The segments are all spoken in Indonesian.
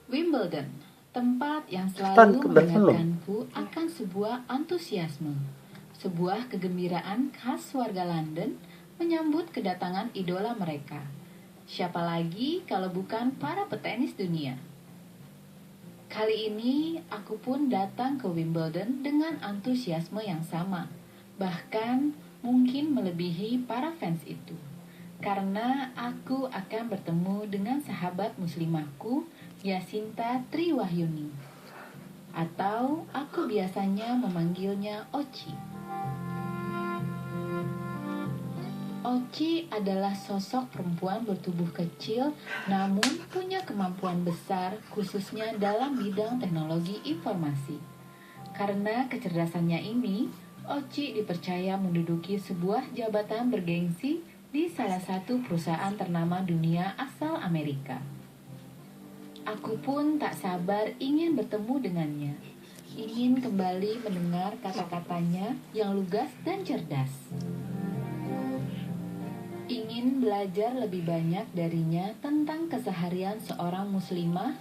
Wimbledon, tempat yang selalu mengingatkanku akan sebuah antusiasme, sebuah kegembiraan khas warga London menyambut kedatangan idola mereka. Siapa lagi kalau bukan para petenis dunia? Kali ini aku pun datang ke Wimbledon dengan antusiasme yang sama, bahkan mungkin melebihi para fans itu. Karena aku akan bertemu dengan sahabat muslimahku, Yasinta Triwahyuni, atau aku biasanya memanggilnya Oci. Oci adalah sosok perempuan bertubuh kecil namun punya kemampuan besar khususnya dalam bidang teknologi informasi. Karena kecerdasannya ini, Oci dipercaya menduduki sebuah jabatan bergengsi di salah satu perusahaan ternama dunia asal Amerika. Aku pun tak sabar ingin bertemu dengannya, ingin kembali mendengar kata-katanya yang lugas dan cerdas. Ingin belajar lebih banyak darinya tentang keseharian seorang muslimah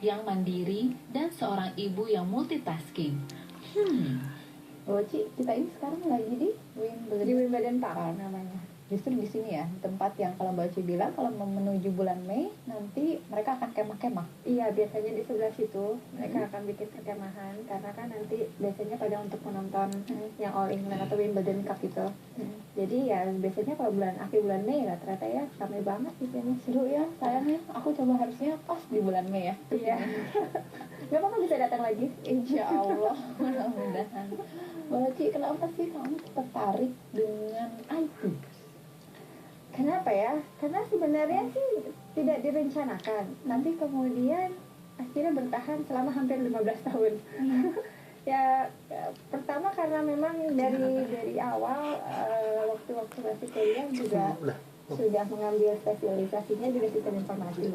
yang mandiri dan seorang ibu yang multitasking. Ci, kita ini sekarang lagi di Wimbledon. Di Wimbledon Park namanya. Justru di sini ya, tempat yang kalau Mbak Ci bilang kalau menuju bulan Mei nanti mereka akan kemah-kemah. Iya, biasanya di sebelah situ mereka akan bikin perkemahan karena kan nanti biasanya pada untuk menonton yang All England atau Wimbledon Cup itu. Jadi ya biasanya kalau akhir bulan Mei lah ternyata ya ramai banget di sini. Seru ya, sayangnya aku coba harusnya pas di bulan Mei ya. Iya. Gak apa-apa bisa datang lagi. Insya Allah, mudah-mudahan. Mbak Ci, kenapa sih kamu tertarik dengan IT? Kenapa ya? Karena sebenarnya sih tidak direncanakan. Tapi kemudian akhirnya bertahan selama hampir 15 tahun. Ya, pertama karena memang dari awal waktu masih kuliah juga sudah mengambil spesialisasinya juga sistem informasi.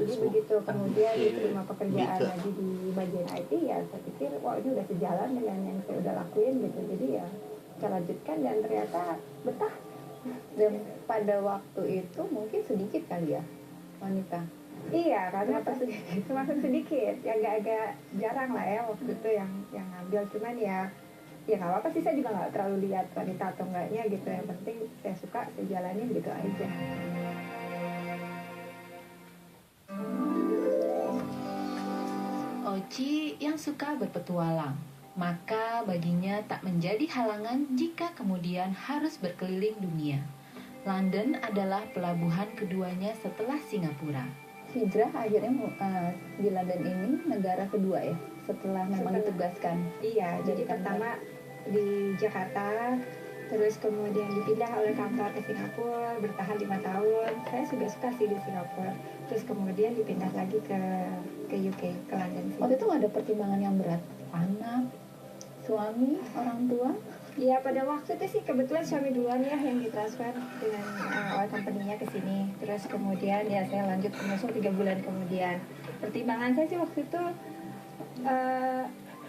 Jadi begitu kemudian diterima pekerjaan lagi di bagian IT, ya saya pikir wah ini udah sejalan dengan yang saya udah lakuin gitu. Jadi ya saya lanjutkan dan ternyata betah. Dan pada waktu itu mungkin sedikit kali ya wanita. Iya, karena termasuk sedikit, ya agak-agak jarang lah ya waktu itu yang ngambil, cuman ya nggak apa-apa sih, saya juga nggak terlalu lihat wanita atau enggaknya gitu, yang penting saya suka, saya jalanin gitu aja. Oci yang suka berpetualang, maka baginya tak menjadi halangan jika kemudian harus berkeliling dunia. London adalah pelabuhan keduanya setelah Singapura. Hijrah akhirnya di London ini negara kedua ya, setelah memang ditugaskan. Iya, jadi pertama di Jakarta, terus kemudian dipindah oleh kantor ke Singapura, bertahan 5 tahun. Saya juga suka sih di Singapura. Terus kemudian dipindah lagi ke UK, ke London sih. Waktu itu nggak ada pertimbangan yang berat, anak, suami, orang tua? Ya pada waktu itu sih kebetulan suami duluan ya yang ditransfer dengan oleh company-nya ke sini. Terus kemudian ya saya lanjut menyusul 3 bulan kemudian. Pertimbangan saya sih waktu itu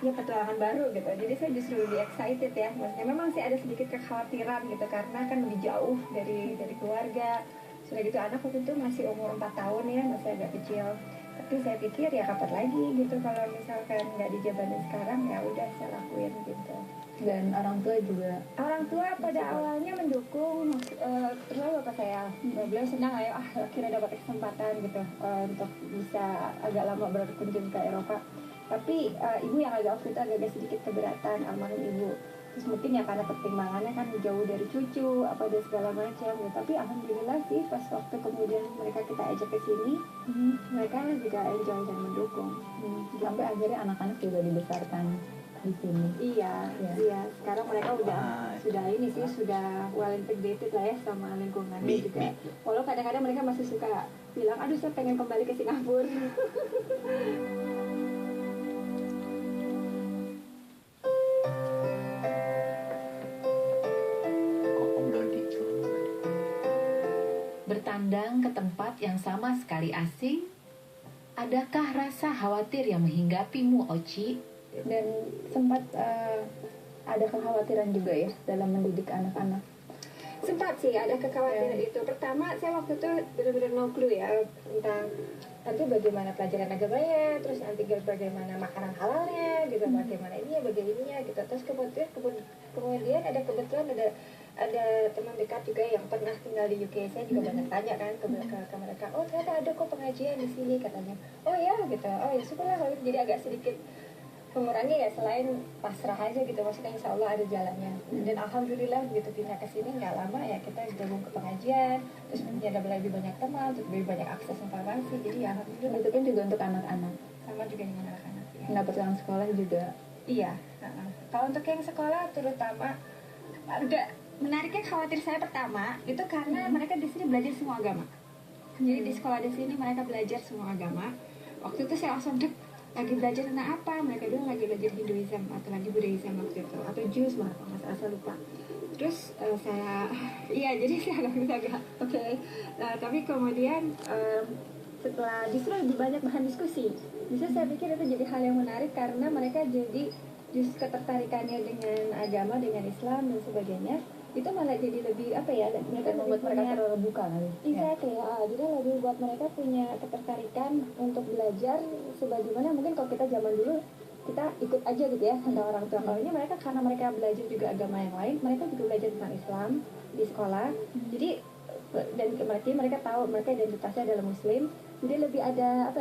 ya petualangan baru gitu. Jadi saya justru lebih excited ya. Maksudnya memang sih ada sedikit kekhawatiran gitu karena kan lebih jauh dari keluarga. Sudah gitu anak waktu itu masih umur 4 tahun ya, masih agak kecil. Tapi saya pikir ya kapan lagi gitu kalau misalkan nggak dijabanin sekarang ya udah saya lakuin gitu. Dan orang tua juga? Orang tua pada awalnya mendukung, terutama bapak saya. Beliau senang ayo akhirnya dapat kesempatan gitu untuk bisa agak lama berkunjung ke Eropa. Tapi ibu yang agak waktu itu agak sedikit keberatan, almarhum ibu. Terus mungkin ya karena pertimbangannya kan jauh dari cucu apa dan segala macam ya. Tapi alhamdulillah sih pas waktu kemudian mereka kita ajak ke sini, mereka juga enjoy dan mendukung. Sampai akhirnya anak-anak juga dibesarkan di sini. Iya. Sekarang mereka sudah ini sih sudah well integrated lah ya sama lingkungannya juga. Walau kadang-kadang mereka masih suka bilang, aduh saya pengen kembali ke Singapura. Bertandang ke tempat yang sama sekali asing, adakah rasa khawatir yang menghinggapimu, Oci? Dan sempat ada kekhawatiran juga ya dalam mendidik anak-anak. sempat sih ada kekhawatiran itu. Pertama saya waktu itu benar-benar no clue ya tentang nanti bagaimana pelajaran agamanya, terus nanti bagaimana makanan halalnya gitu, bagaimana ini ya, bagaimana gitu. Terus kemudian ada kebetulan ada teman dekat juga yang pernah tinggal di UK. Saya juga banyak tanya kan ke mereka, oh ternyata ada kok pengajian di sini katanya. Oh ya gitu, oh ya syukurlah kalau jadi agak sedikit mengurangi ya, selain pasrah aja gitu, maksudnya insya Allah ada jalannya. Dan alhamdulillah begitu pindah ke sini nggak lama ya kita gabung ke pengajian, terus ada lebih banyak teman, terus lebih banyak akses informasi, jadi ya alhamdulillah. Itu kan juga untuk anak-anak, Sama juga dengan anak-anak ya. dapat uang sekolah juga. Iya. Kalau untuk yang sekolah terutama agak menariknya, khawatir saya pertama itu karena mereka di sini belajar semua agama. Jadi di sekolah di sini mereka belajar semua agama. Waktu itu saya langsung lagi belajar tentang apa, mereka bilang lagi belajar Hinduism atau lagi Buddhism waktu itu, atau Jews malah kalau nggak salah, saya lupa. Terus saya jadi saya agak oke. Tapi kemudian setelah justru lebih banyak bahan diskusi, justru saya pikir itu jadi hal yang menarik karena mereka jadi justru ketertarikannya dengan agama, dengan Islam dan sebagainya, itu malah jadi lebih mereka Membuat mereka terbuka kali. exactly ya. Jadi lebih buat mereka punya ketertarikan untuk belajar sebagaimana mungkin kalau kita zaman dulu kita ikut aja gitu ya kata orang tua. Kalau ini mereka karena mereka belajar juga agama yang lain, mereka juga belajar tentang Islam di sekolah. Jadi dan mereka tahu mereka identitasnya adalah Muslim, jadi lebih ada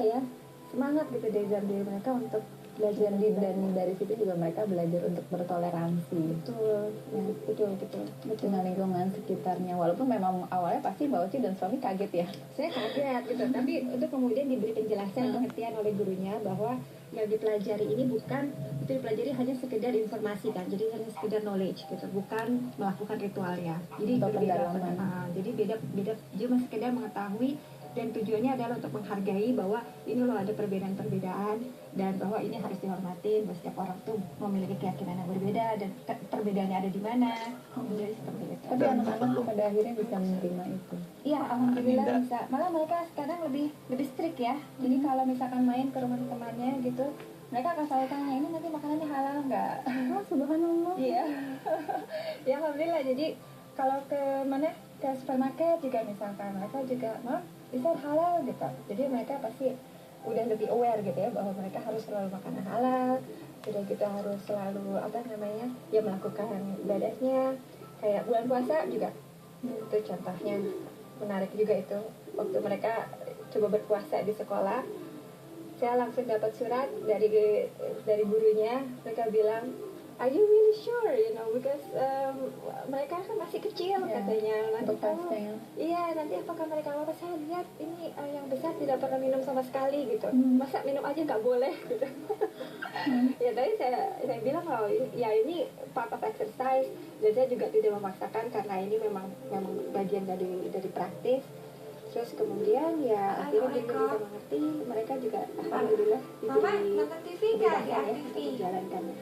semangat gitu dari diri mereka untuk belajar. Dan dari situ juga mereka belajar untuk bertoleransi. Betul, ya, betul. Dengan lingkungan sekitarnya, walaupun memang awalnya pasti Mbak Uci dan suami kaget ya. Saya kaget gitu, tapi untuk kemudian diberi penjelasan pengertian oleh gurunya bahwa yang dipelajari ini itu dipelajari hanya sekedar informasi kan, jadi hanya sekedar knowledge gitu, bukan melakukan ritualnya. Jadi Atau berbeda, pendalaman. jadi beda cuma sekedar mengetahui, dan tujuannya adalah untuk menghargai bahwa ini loh ada perbedaan-perbedaan dan bahwa ini harus dihormatin, bahwa setiap orang tuh memiliki keyakinan yang berbeda dan perbedaannya ada di mana. Jadi seperti itu. Tapi anak-anak pada akhirnya bisa menerima itu. Iya, alhamdulillah bisa. Malah mereka sekarang lebih strict ya. Jadi kalau misalkan main ke rumah temannya gitu, mereka akan selalu tanya, ini nanti makanannya halal nggak? Oh, subhanallah. Iya. Ya alhamdulillah. Jadi kalau ke supermarket juga misalkan, mereka juga bisa halal gitu. Jadi mereka pasti udah lebih aware gitu ya bahwa mereka harus selalu makan halal. Udah gitu harus selalu melakukan ibadahnya. Kayak bulan puasa juga. Itu contohnya menarik juga itu. Waktu mereka coba berpuasa di sekolah, saya langsung dapat surat dari gurunya. Mereka bilang, are you really sure, because mereka kan masih kecil katanya. Nanti nanti apakah mereka apa? Saya lihat ini yang besar tidak pernah minum sama sekali gitu. Masa minum aja nggak boleh gitu. Ya tadi saya bilang kalau ya ini part of exercise, dan saya juga tidak memaksakan karena ini memang bagian dari praktis. Terus kemudian ya akhirnya mereka bisa mengerti, mereka juga alhamdulillah diberi kebebasan ya untuk menjalankannya.